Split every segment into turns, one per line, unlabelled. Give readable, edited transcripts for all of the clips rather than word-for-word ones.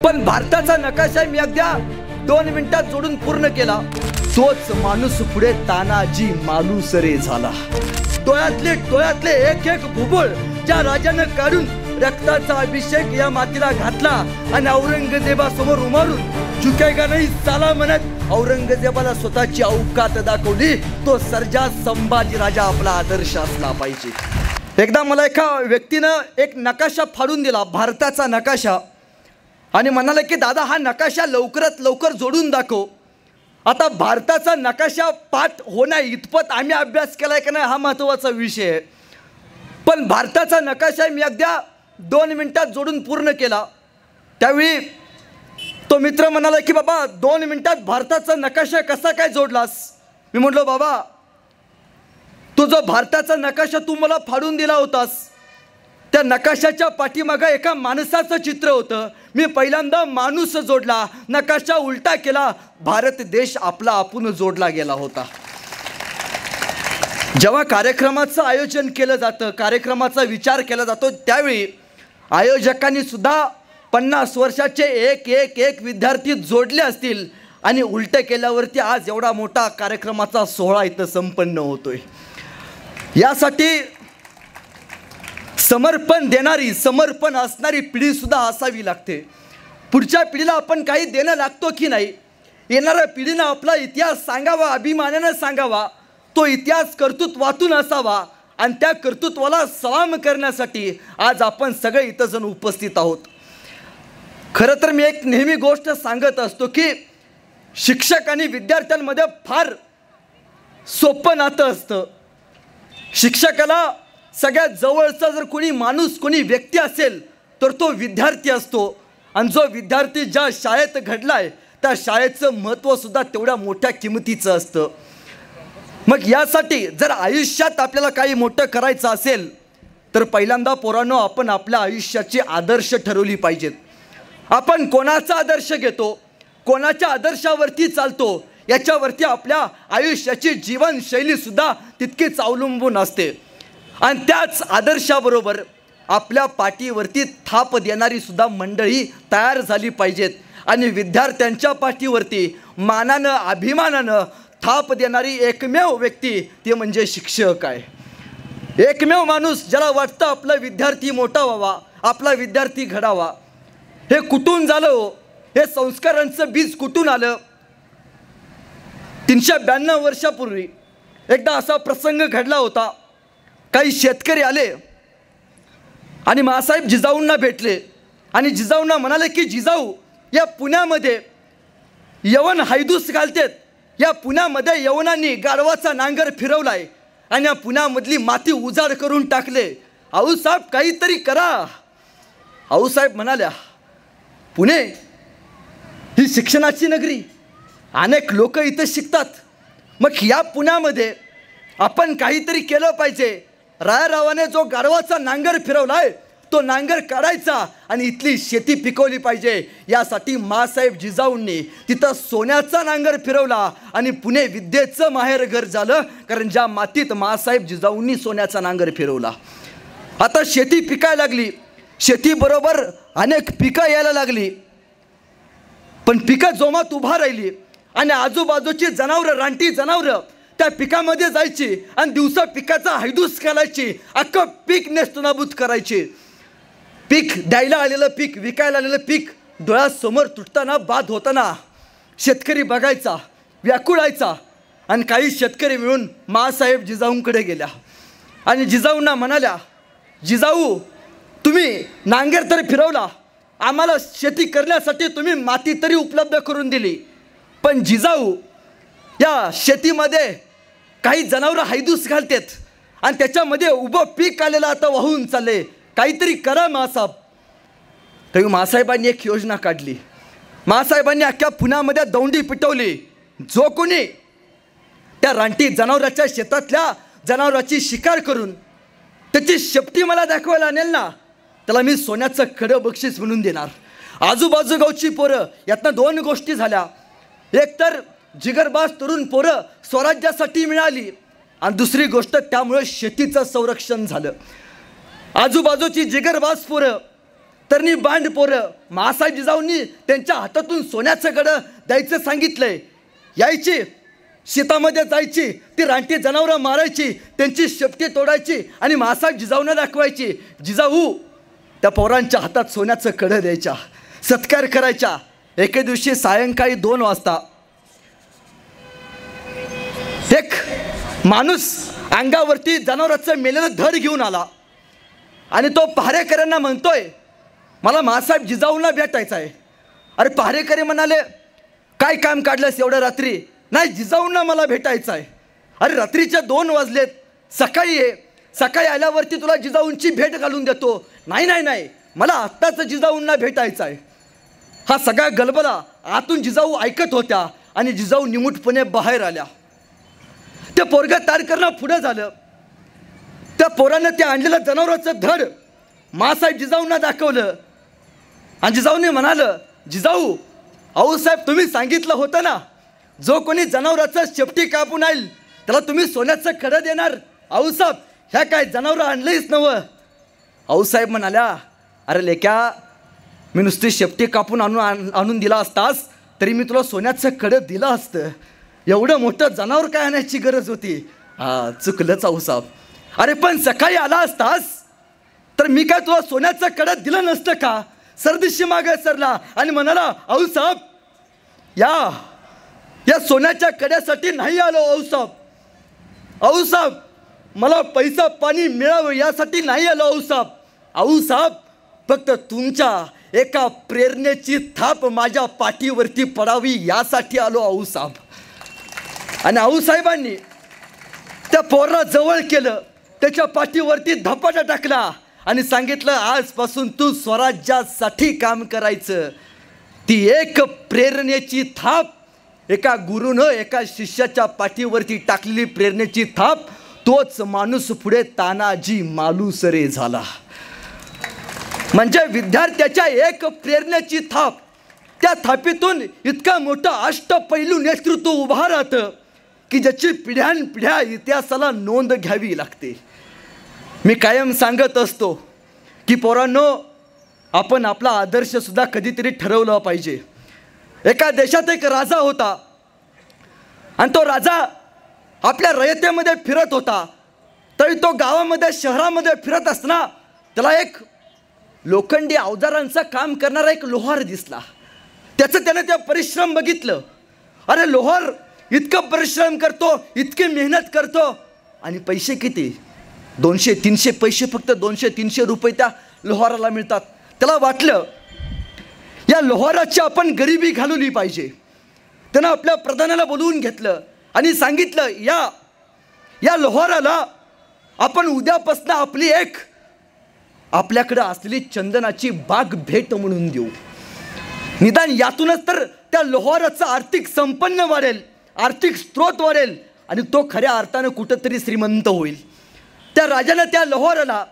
पण भारताचा नकाशा मी अगद्या 2 मिनिटात जोडून पूर्ण केला। तोच माणूस पुढे तानाजी मालुसरे झाला। टोळ्यातले एक एक भुबुळ ज्या राजानं काढून रक्ताचा अभिषेक या मातीला घातला आणि औरंगजेबासमोर उमारून झुकेगा नाही साला म्हणत औरंगजेबाला स्वतःची औकात दाखवली। तो सर्जा संभाजी राजा आपला आदर्श असला पाहिजे। एकदा मला एका व्यक्तीनं एक नकाशा फाडून दिला, भारताचा नकाशा, आणि म्हणाले की दादा हा नकाशा लवकरात लवकर जोडून दाखव। आता भारताचा नकाशा पाठ होण्या इतपत आम्ही अभ्यास केलाय की नाही हा महत्त्वाचा विषय आहे। पण भारताचा नकाशा मी अगद्या 2 मिनिटात जोडून पूर्ण केला। त्यावेळी तो मित्र म्हणाला की बाबा 2 मिनिटात भारताचा नकाशा कसा काय जोडलास? मी म्हटलो बाबा तू जो भारताचा नकाशा तू मला फाडून दिला होतास त्या नकाशाच्या पाठीमागे एका माणसाचं चित्र होतं। मी पहिल्यांदा माणूस जोडला, नकाशा उलटा केला, भारत देश आपला आपण जोडला गेला होता। जेव्हा कार्यक्रमाचं आयोजन केलं जातं, कार्यक्रमाचा विचार केला जातो, त्यावेळी आयोजकांनी सुद्धा 50 वर्षाचे एक विद्यार्थी जोडले असतील आणि उलटे केल्यावरती आज एवढा मोठा कार्यक्रमाचा सोहळा इथं संपन्न होतोय। यासाठी समर्पण देणारी, समर्पण असणारी पिढी सुद्धा असावी लागते। पुढच्या पिढीला आपण काही देणं लागतो की नाही, येणाऱ्या पिढीनं आपला इतिहास सांगावा, अभिमानानं सांगावा, तो इतिहास कर्तृत्वातून असावा आणि त्या कर्तृत्वाला सलाम करण्यासाठी आज आपण सगळे इथं जण उपस्थित आहोत। खरं तर मी एक नेहमी गोष्ट सांगत असतो की शिक्षक आणि विद्यार्थ्यांमध्ये फार सोपं नातं असतं। शिक्षकाला सगळ्यात जवळचा जर कोणी माणूस, कोणी व्यक्ती असेल तर तो विद्यार्थी असतो, आणि जो विद्यार्थी ज्या शाळेत घडलाय त्या शाळेचं महत्त्व सुद्धा तेवढ्या मोठ्या किमतीचं असतं। मग यासाठी जर आयुष्यात आपल्याला काही मोठं करायचं असेल तर पहिल्यांदा पोरांनो आपण आपल्या आयुष्याचे आदर्श ठरवली पाहिजेत। आपण कोणाचा आदर्श घेतो, कोणाच्या आदर्शावरती चालतो, याच्यावरती आपल्या आयुष्याची जीवनशैली सुद्धा तितकीच अवलंबून असते। आणि त्याच आदर्शाबरोबर आपल्या पाठीवरती थाप देणारी सुद्धा मंडळी तयार झाली पाहिजेत, आणि विद्यार्थ्यांच्या पाठीवरती मानानं, अभिमानानं थाप देणारी एकमेव व्यक्ती ते म्हणजे शिक्षक आहे। एकमेव माणूस ज्याला वाटतं आपला विद्यार्थी मोठा व्हावा, आपला विद्यार्थी घडावा। हे कुठून झालं हो? हे संस्कारांचं बीज कुठून आलं? 392 वर्षापूर्वी एकदा असा प्रसंग घडला होता। काही शेतकरी आले आणि मासाहेब जिजाऊंना भेटले आणि जिजाऊंना म्हणाले की जिजाऊ या पुण्यामध्ये यवन हैदूस घालतेत, या पुण्यामध्ये यवनांनी गाढवाचा नांगर फिरवलाय आणि या पुण्यामधली माती उजाड करून टाकले, आऊसाहेब काहीतरी करा। आऊसाहेब म्हणाल्या पुणे ही शिक्षणाची नगरी, अनेक लोक इथं शिकतात, मग या पुण्यामध्ये आपण काहीतरी केलं पाहिजे। रायारावाने जो गाढवाचा नांगर फिरवलाय तो नांगर काढायचा आणि इथली शेती पिकवली पाहिजे। यासाठी मासाहेब जिजाऊंनी तिथं सोन्याचा नांगर फिरवला आणि पुणे विद्येचं माहेरघर झालं, कारण ज्या मातीत मासाहेब जिजाऊंनी सोन्याचा नांगर फिरवला। आता शेती पिकायला लागली, शेतीबरोबर अनेक पिकं यायला लागली, पण पिकं जोमात उभा राहिली आणि आजूबाजूची जनावरं, रानटी जनावरं त्या पिकामध्ये जायची आणि दिवसा पिकाचा हैदूस घालायची, अख्खं पीक नेस्तनाबूत करायची। पीक द्यायला आलेलं पीक, विकायला आलेलं पीक डोळ्यासमोर तुटताना, बाद होताना शेतकरी बघायचा, व्याकुळायचा, आणि काही शेतकरी मिळून मासाहेब जिजाऊंकडे गेल्या आणि जिजाऊंना म्हणाल्या जिजाऊ तुम्ही नांगर तरी फिरवला, आम्हाला शेती करण्यासाठी तुम्ही माती तरी उपलब्ध करून दिली, पण जिजाऊ या शेतीमध्ये काही जनावरं हैदूस घालतात आणि त्याच्यामध्ये उभं पीक आलेलं आता वाहून चालले, काहीतरी करा मासाहेब। तरी मासाहेबांनी एक योजना काढली। मासाहेबांनी अख्ख्या पुण्यामध्ये दौंडी पिटवली, जो कोणी त्या रानटी जनावराच्या शेतातल्या जनावराची शिकार करून त्याची शेपटी मला दाखवायला आणेल ना, त्याला मी सोन्याचं खडं बक्षीस म्हणून देणार। आजूबाजू गावची पोरं, यातनं 2 गोष्टी झाल्या, एक तर जिगरबाज तरुण पोरं स्वराज्यासाठी मिळाली आणि दुसरी गोष्ट त्यामुळे शेतीचं संरक्षण झालं। आजूबाजूची जिगरबाज पोरं तरणी बांड पोरं मासाहेब जिजाऊंनी त्यांच्या हातातून सोन्याचं कडं द्यायचं सांगितलंय. यायची, शेतामध्ये जायची, ती रानटी जनावरं मारायची, त्यांची शेपटी तोडायची आणि मासाहेब जिजाऊंना दाखवायची. जिजाऊ त्या पोरांच्या हातात सोन्याचं कडं द्यायच्या, सत्कार करायच्या. एके दिवशी सायंकाळी 2 वाजता एक माणूस अंगावरती जनावराचं मेलेलं धड घेऊन आला आणि तो पहारेकऱ्यांना म्हणतोय, मला मासाहेब जिजाऊंना भेटायचं आहे. अरे पहारेकरी म्हणाले, काय काम काढलंस एवढ्या रात्री? नाही, जिजाऊंना मला भेटायचं आहे. अरे रात्रीचे 2 वाजलेत, सकाळी ये, सकाळी आल्यावरती तुला जिजाऊंची भेट घालून देतो. नाही नाही नाही, मला आत्ताच जिजाऊंना भेटायचं आहे. हा सगळा गलबला आतून जिजाऊ ऐकत होत्या आणि जिजाऊ निमूटपणे बाहेर आल्या. ते पोरगं तार करणं पुढं झालं. त्या पोरानं ते आणलेलं जनावराचं धड मासाहेब जिजाऊंना दाखवलं आणि जिजाऊने म्हणालं, जिजाऊ आऊसाहेब तुम्ही सांगितलं होतं ना, जो कोणी जनावराचं शेपटी कापून येईल त्याला तुम्ही सोन्याचं कडं देणार. आऊसाहेब ह्या काय जनावरं आणलंच नवं? आऊसाहेब म्हणाल्या, अरे लेक्या, मी नुसती शेपटी कापून आणून दिला असतास तरी मी तुला सोन्याचं कडं दिलं असतं. एवढं मोठं जनावर काय आणायची गरज होती? हा चुकलंच आऊसाहेब. अरे पण सकाळी आला असतास तर मी काय तुला सोन्याचं कडं दिलं नसतं का? सरदिशी मागे सरला आणि म्हणाला, आऊसाहेब या सोन्याच्या कड्यासाठी नाही आलो आऊसाहेब. आऊसाहेब मला पैसा पाणी मिळावं यासाठी नाही आलो आऊसाहेब. आऊसाहेब फक्त तुमच्या एका प्रेरणेची थाप माझ्या पाठीवरती पडावी यासाठी आलो आऊसाहेब. आणि आऊसाहेबांनी त्या पोराला जवळ केलं, त्याच्या पाठीवरती धपाटा टाकला आणि सांगितलं, आजपासून तू स्वराज्यासाठी काम करायचं. ती एक प्रेरणेची थाप, एका गुरुनं एका शिष्याच्या पाठीवरती टाकलेली प्रेरणेची थाप, तोच माणूस पुढे तानाजी मालुसरे झाला. म्हणजे विद्यार्थ्याच्या एक प्रेरणेची थाप, त्या थापीतून इतका मोठा अष्टपैलू नेतृत्व उभा राहतं की ज्याची पिढ्यानपिढ्या इतिहासाला नोंद घ्यावी लागते. मी कायम सांगत असतो की पोरांनो, आपण आपला आदर्शसुद्धा कधीतरी ठरवलं पाहिजे. एका देशात एक राजा होता आणि तो राजा आपल्या रयतेमध्ये फिरत होता. तरी तो गावामध्ये शहरामध्ये फिरत असताना त्याला एक लोखंडी अवजारांचं काम करणारा एक लोहार दिसला. त्याने ते परिश्रम बघितलं. अरे लोहार इतकं परिश्रम करतो, इतकी मेहनत करतो आणि पैसे किती? 200-300 पैसे, फक्त 200-300 रुपये त्या लोहाराला मिळतात. त्याला वाटलं या लोहाराची आपण गरिबी घालवली पाहिजे. त्यानं आपल्या प्रधानाला बोलवून घेतलं आणि सांगितलं, या लोहाराला आपण उद्यापासून आपली एक आपल्याकडे असलेली चंदनाची बाग भेट म्हणून देऊ. निदान यातूनच तर त्या लोहाराचं आर्थिक संपन्न वाढेल, आर्थिक स्रोत वाढेल आणि तो खऱ्या अर्थानं कुठंतरी श्रीमंत होईल. त्या राजानं त्या लोहाराला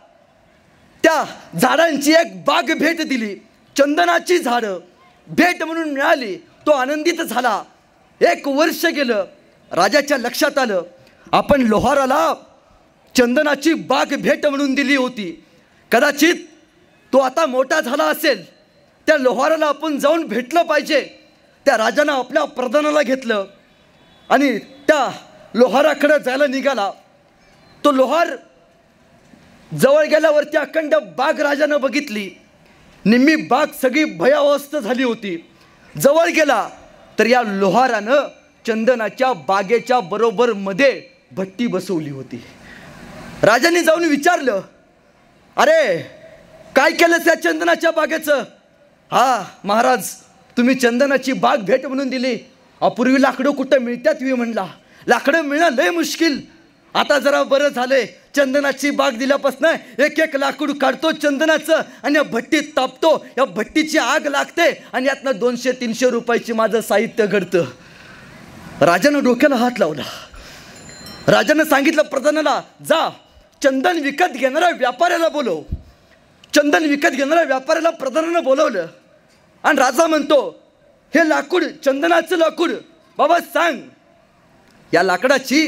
त्या झाडांची एक बाग भेट दिली. चंदनाची झाडं भेट म्हणून मिळाली. तो आनंदित झाला. 1 वर्ष गेलं. राजाच्या लक्षात आलं, आपण लोहाराला चंदनाची बाग भेट म्हणून दिली होती. कदाचित तो आता मोठा झाला असेल, त्या लोहाराला आपण जाऊन भेटलं पाहिजे. त्या राजानं आपल्या प्रधानाला घेतलं आणि त्या लोहाराकडे जायला निघाला. तो लोहार जवळ गेल्यावरती अखंड बाग राजानं बघितली. निम्मी बाग सगळी भयावस्थ झाली होती. जवळ गेला तर या लोहारानं चंदनाच्या बागेच्या बरोबर मध्ये भट्टी बसवली होती. राजाने जाऊन विचारलं, अरे काय केलं त्या चंदनाच्या बागेचं? हा महाराज, तुम्ही चंदनाची बाग भेट म्हणून दिली. अपूर्वी लाकडं कुठं मिळतात मी म्हणला. लाकडं मिळणं लय मुश्किल. आता जरा बरं झालंय, चंदनाची बाग दिल्यापासून एक लाकूड काढतो चंदनाचं आणि या भट्टीत तापतो. या भट्टीची आग लागते आणि यातनं 200-300 रुपयाची माझं साहित्य घडतं. राजानं डोक्याला हात लावला. राजानं सांगितलं प्रधानाला, जा चंदन विकत घेणाऱ्या व्यापाऱ्याला बोलव. चंदन विकत घेणाऱ्या व्यापाऱ्याला प्रधानानं बोलवलं आणि राजा म्हणतो, हे लाकूड, चंदनाचं लाकूड, बाबा सांग या लाकडाची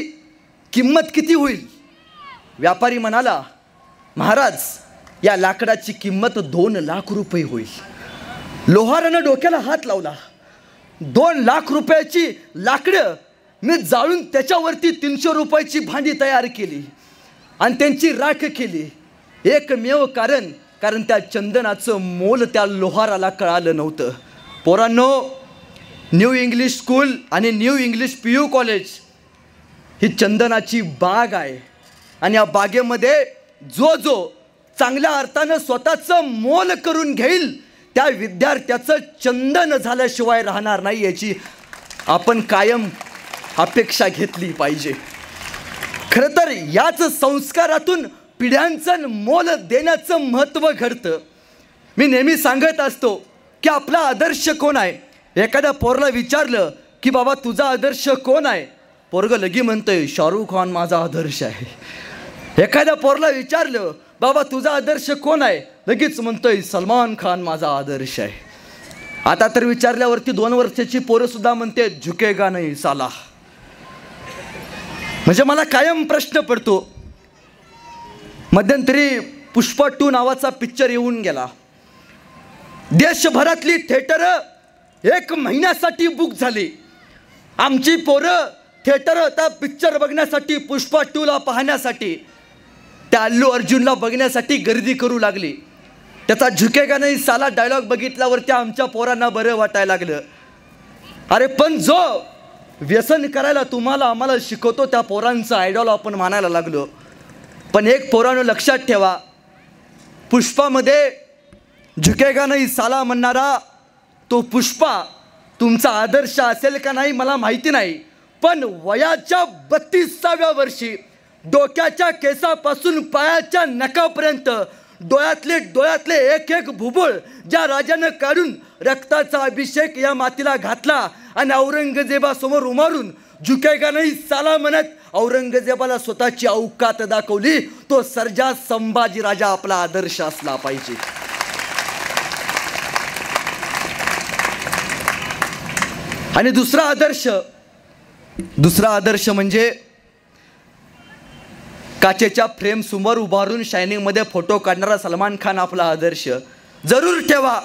किंमत किती होईल? व्यापारी म्हणाला, महाराज या लाकडाची किंमत 2 लाख रुपये होईल. लोहारानं डोक्याला हात लावला. 2 लाख रुपयाची लाकडं मी जाळून त्याच्यावरती 300 रुपयाची भांडी तयार केली आणि त्यांची राख केली. एकमेव कारण त्या चंदनाचं मोल त्या लोहाराला कळालं नव्हतं. पोरांनो, न्यू इंग्लिश स्कूल आणि न्यू इंग्लिश PU कॉलेज ही चंदनाची बाग आहे आणि या बागेमध्ये जो चांगल्या अर्थानं स्वतःचं मोल करून घेईल त्या विद्यार्थ्याचं चंदन झाल्याशिवाय राहणार नाही, याची आपण कायम अपेक्षा घेतली पाहिजे. खरं तर याच संस्कारातून पिढ्यांचं मोल देण्याचं महत्त्व घडतं. मी नेहमी सांगत असतो की आपला आदर्श कोण आहे. एखाद्या पोरला विचारलं की बाबा तुझा आदर्श कोण आहे, पोरगं लगी म्हणतंय शाहरुख खान माझा आदर्श आहे. एखाद्या पोरला विचारलं बाबा तुझा आदर्श कोण आहे, लगेच म्हणतोय सलमान खान माझा आदर्श आहे. आता तर विचारल्यावरती 2 वर्षाची पोरं सुद्धा म्हणते झुकेगा नाही साला. म्हणजे मला कायम प्रश्न पडतो. मध्यंतरी पुष्पा 2 नावाचा पिक्चर येऊन गेला. देशभरातली थिएटर 1 महिन्यासाठी बुक झाली. आमची पोरं थिएटर आता पिक्चर बघण्यासाठी, पुष्पा 2ला पाहण्यासाठी, त्या अल्लू अर्जुनला बघण्यासाठी गर्दी करू लागली. त्याचा झुकेगा नाही साला डायलॉग बघितल्यावरती आमच्या पोरांना बरं वाटायला लागलं. अरे पण जो व्यसन करायला आम्हाला शिकवतो त्या पोरांचं आयडॉल आपण मानायला लागलो. पण एक पोरांनो लक्षात ठेवा, पुष्पामध्ये झुकेगा नाही साला म्हणणारा तो पुष्पा तुमचा आदर्श असेल का नाही मला माहिती नाही, पण वयाच्या 32व्या वर्षी डोक्याच्या केसापासून पायाच्या नखापर्यंत डोळ्यातले एक भुबुळ ज्या राजानं काढून रक्ताचा अभिषेक या मातीला घातला आणि औरंगजेबासमोर उभारून झुकेगा नाही साला म्हणत औरंगजेबाला स्वतःची औकात दाखवली, तो सर्जा संभाजी राजा आपला आदर्श असला पाहिजे. आणि दुसरा आदर्श म्हणजे काचेच्या फ्रेम समोर उभारून शायनिंगमध्ये फोटो काढणारा सलमान खान आपला आदर्श. जरूर ठेवा,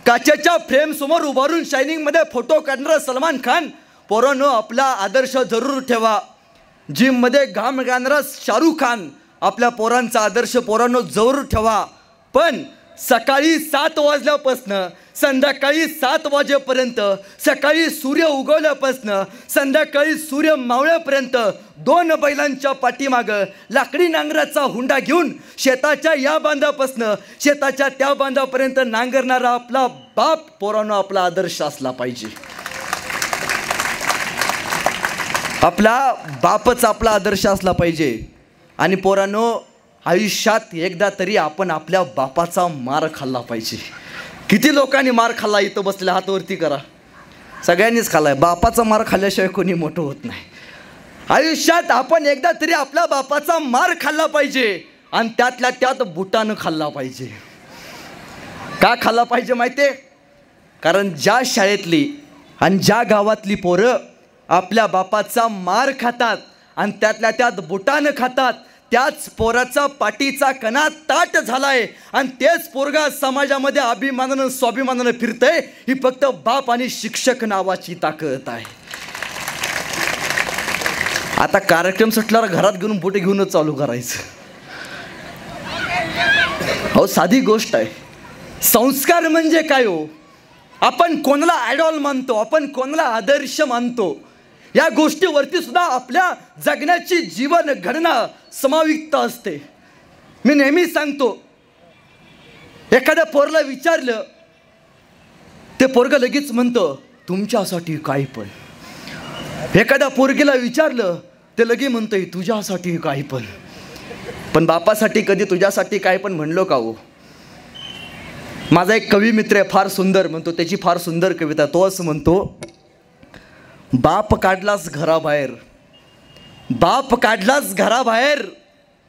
काचेच्या फ्रेम समोर उभारून शायनिंगमध्ये फोटो काढणारा सलमान खान पोरांनो आपला आदर्श जरूर ठेवा. जिममध्ये घाम गाणारा शाहरुख खान आपल्या पोरांचा आदर्श पोरांनो जरूर ठेवा. पण सकाळी 7 वाजल्यापासनं संध्याकाळी 7 वाजेपर्यंत, सकाळी सूर्य उगवल्यापासनं संध्याकाळी सूर्य मावळ्यापर्यंत 2 बैलांच्या पाठीमागं लाकडी नांगराचा हुंडा घेऊन शेताच्या या बांधापासनं शेताच्या त्या बांधापर्यंत नांगरणारा आपला बाप पोरांनो आपला आदर्श असला पाहिजे. आपला बापच आपला आदर्श असला पाहिजे. आणि पोरांनो आयुष्यात एकदा तरी आपण आपल्या बापाचा मार खाल्ला पाहिजे. किती लोकांनी मार खाल्ला इथं बसलेला हात वरती करा. सगळ्यांनीच खाल्लाय. बापाचा मार खाल्ल्याशिवाय कोणी मोठं होत नाही. आयुष्यात आपण एकदा तरी आपल्या बापाचा मार खाल्ला पाहिजे आणि त्यातल्या त्यात बुटानं खाल्ला पाहिजे. का खाल्ला पाहिजे माहिती आहे? कारण ज्या शाळेतली आणि ज्या गावातली पोरं आपल्या बापाचा मार खातात आणि त्यातल्या त्यात बुटानं खातात, त्याच पोराचा पाठीचा कणा ताट झालाय आणि तेच पोरगा समाजामध्ये अभिमानानं स्वाभिमानानं फिरतंय. ही फक्त बाप आणि शिक्षक नावाची ताकद आहे. आता कार्यक्रम सुटल्यावर घरात घेऊन बोटे घेऊनच चालू करायचं. हो, साधी गोष्ट आहे. संस्कार म्हणजे काय हो? आपण कोणाला आयडॉल मानतो, आपण कोणाला आदर्श मानतो, या गोष्टीवरती सुद्धा आपल्या जगण्याची जीवन घडना समाविष्ट असते. मी नेहमी सांगतो, एखाद्या पोरला विचारलं ते पोरगं लगेच म्हणतं तुमच्यासाठी काय पण. एखाद्या पोरगीला विचारलं ते लगे म्हणतंय तुझ्यासाठी काय पण. पण बापासाठी कधी तुझ्यासाठी काय पण म्हणलो का हो? माझा एक कवी मित्र आहे, फार सुंदर म्हणतो, त्याची फार सुंदर कविता. तो असं म्हणतो, बाप काढलास घराबाहेर, बाप काढलास घराबाहेर,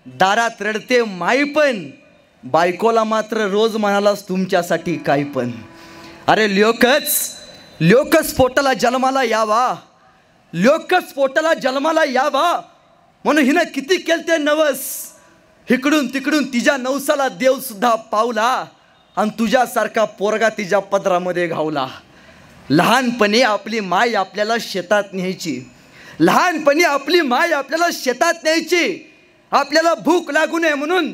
दारात रडते माई पण, बायकोला मात्र रोज म्हणालास तुमच्यासाठी काय पण. अरे लोकच पोटाला जन्माला यावा, लोकच पोटाला जन्माला यावा म्हणून हिनं किती केलते नवस. इकडून तिकडून तिच्या नवसाला देव सुद्धा पावला आणि तुझ्यासारखा पोरगा तिच्या पदरामध्ये घावला. लहानपणी आपली माय आपल्याला शेतात न्यायची, लहानपणी आपली माय आपल्याला शेतात न्यायची. आपल्याला भूक लागू नये म्हणून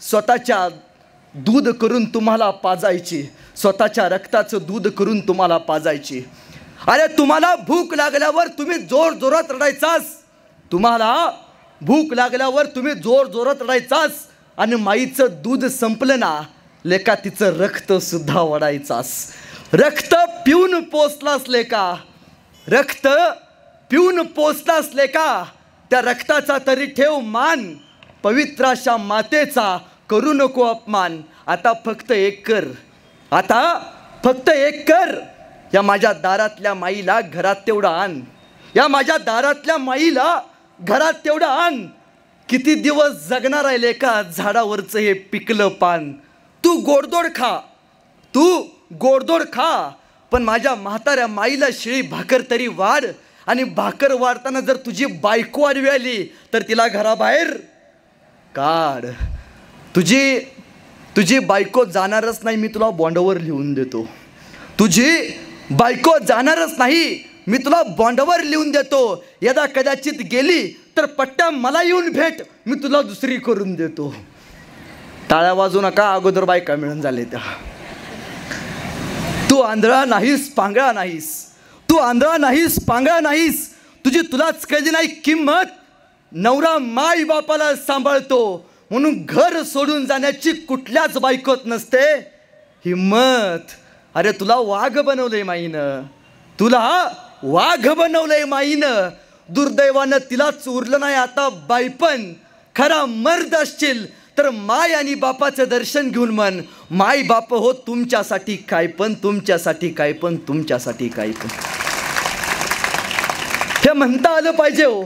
स्वतःच्या दूध करून तुम्हाला पाजायची, स्वतःच्या रक्ताचं दूध करून तुम्हाला पाजायची. अरे तुम्हाला भूक लागल्यावर तुम्ही जोर जोरात रडायचास, तुम्हाला भूक लागल्यावर तुम्ही जोर जोरात रडायचास. आणि माईचं दूध संपलं ना लेका तिचं रक्त सुद्धा ओढायचास. रक्त पिऊन पोचलास लेका, रक्त पिऊन पोचलास लेका. त्या रक्ताचा तरी ठेव मान, पवित्र अशा मातेचा करू नको अपमान. आता फक्त एक कर, आता फक्त एक कर. या माझ्या दारातल्या माईला घरात तेवढं आण, या माझ्या दारातल्या माईला घरात तेवढं आण. किती दिवस जगणार आहे लेका झाडावरचं हे पिकलं पान. तू गोडधोड खा, तू गोडधोड खा, पण माझ्या म्हाताऱ्या माईला शिळी भाकर तरी वाढ. आणि भाकर वाढताना जर तुझी बायको आडवी आली तर तिला घराबाहेर काढ. तुझी बायको जाणारच नाही, मी तुला बॉन्डवर लिहून देतो. तुझी बायको जाणारच नाही, मी तुला बॉन्डवर लिहून देतो. यदा कदाचित गेली तर पट्ट्या मला येऊन भेट, मी तुला दुसरी करून देतो. टाळ्या वाजू नका, अगोदर बायका मिळून झाले त्या. तू आंधळा नाहीस, पांगळा नाहीस, तू आंधळा नाहीस, पांगळा नाहीस. तुलाच कळली नाही किंमत. नवरा माई बापाला सांभाळतो म्हणून घर सोडून जाण्याची कुठल्याच बायकोत नसते हिम्मत. अरे तुला वाघ बनवलंय माईनं, तुला वाघ बनवलंय माईनं. दुर्दैवानं तिलाच उरलं नाही आता बायपण. खरा मर्द असशील तर माय आणि बापाचं दर्शन घेऊन म्हण, माय बाप हो तुमच्यासाठी काय पण, तुमच्यासाठी काय पण, तुमच्यासाठी काय पण. हे म्हणता आलं पाहिजे हो.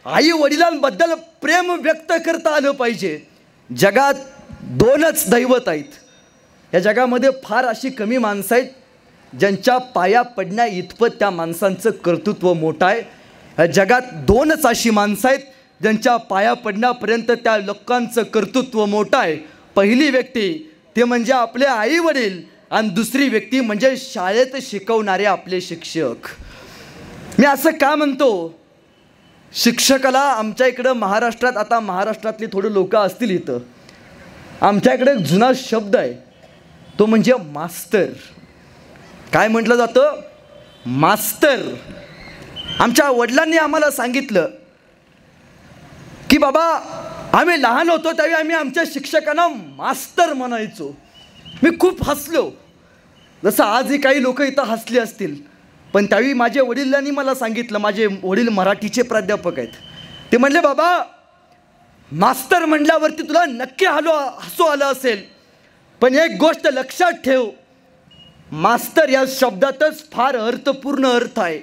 आई वडिलांबद्दल प्रेम व्यक्त करता आलं पाहिजे. जगात दोनच दैवत आहेत. या जगामध्ये फार अशी कमी माणसं आहेत ज्यांच्या पाया पडण्या इतपत त्या माणसांचं कर्तृत्व मोठं आहे. या जगात दोनच अशी माणसं आहेत ज्यांच्या पाया पडण्यापर्यंत त्या लोकांचं कर्तृत्व मोठं आहे. पहिली व्यक्ती ते म्हणजे आपले आई वडील आणि दुसरी व्यक्ती म्हणजे शाळेत शिकवणारे आपले शिक्षक. मी असं का म्हणतो, शिक्षकाला आमच्या इकडं महाराष्ट्रात, आता महाराष्ट्रातली थोडी लोक असतील इथं, आमच्या इकडे एक जुना शब्द आहे तो म्हणजे मास्तर. काय म्हटलं जातं? मास्तर. आमच्या वडिलांनी आम्हाला सांगितलं की बाबा आम्ही लहान होतो त्यावेळी आम्ही आमच्या शिक्षकांना मास्तर म्हणायचो. मी खूप हसलो, जसं आजही काही लोक इथं हसले असतील. पण त्यावेळी माझ्या वडिलांनी मला सांगितलं, माझे वडील मराठीचे प्राध्यापक आहेत, ते म्हणले बाबा मास्तर म्हटल्यावरती तुला नक्की हसू आलं असेल, पण एक गोष्ट लक्षात ठेव, मास्तर या शब्दातच फार अर्थपूर्ण अर्थ आहे.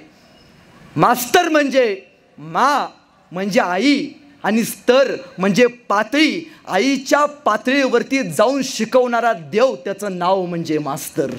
मास्तर म्हणजे मा म्हणजे आई आणि स्तर म्हणजे पातळी. आईच्या पातळीवरती जाऊन शिकवणारा देव, त्याचं नाव म्हणजे मास्तर.